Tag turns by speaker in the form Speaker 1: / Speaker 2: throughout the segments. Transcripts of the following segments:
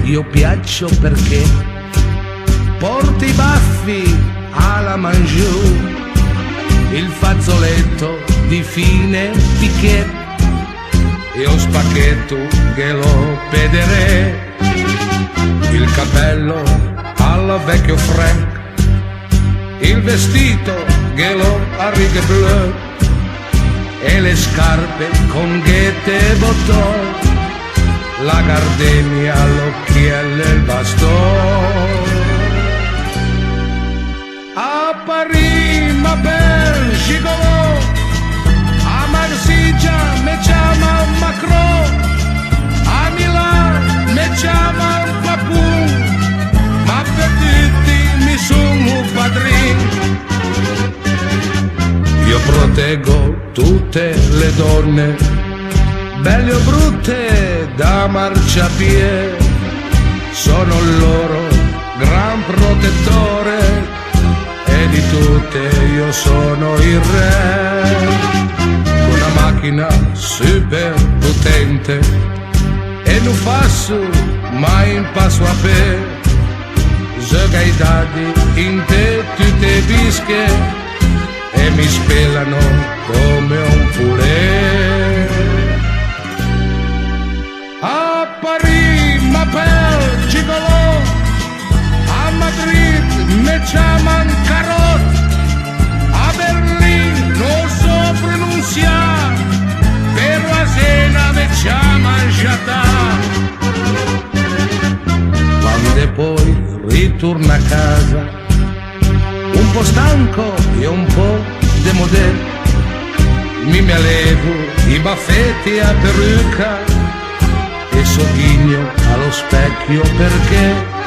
Speaker 1: io piaccio perché porti i baffi alla mangiù, il fazzoletto di fine picché e un spacchetto che lo pederè, il cappello alla vecchio Frank, il vestito che lo a righe blu e le scarpe con ghette e bottone, la gardenia, l'occhiello e il bastone. A Parigi ma per gigolo, a Marsiglia me chiama Macron, a Milano me chiama Papù, ma per tutti mi sono padrino. Io proteggo tutte le donne, belle o brutte da marciapiede, sono il loro gran protettore e di tutte io sono il re. Una macchina super potente e non faccio mai in passo a pe, gioca i dadi in te tutte bische e mi spellano come un poulet. A Parigi ma per gigolo, a Madrid me chiaman carot, a Berlino non so pronunciare, però a Siena me chiaman Jata. Quando poi ritorno a casa un po' stanco e un po' demodè, mi levo i baffetti a peruca e sogghigno allo specchio perché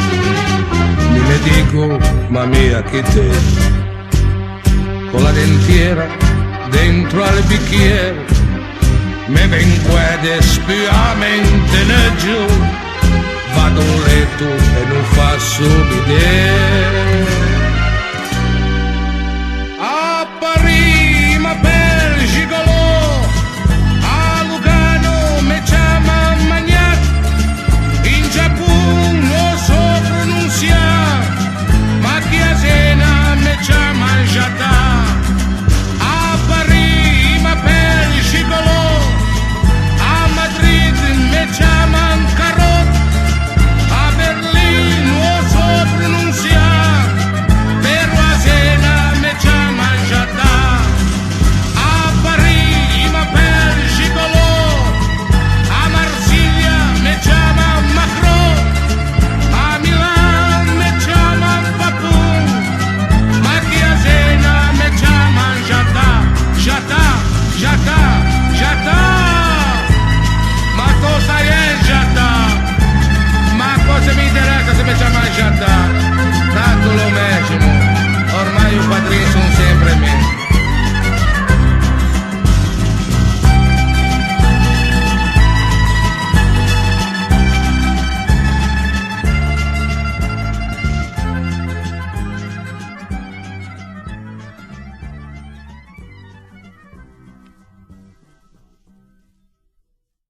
Speaker 1: mi dico, ma mia che te, con la dentiera dentro al bicchiere, me venguede spiamente giù, vado a letto e non faccio vedere.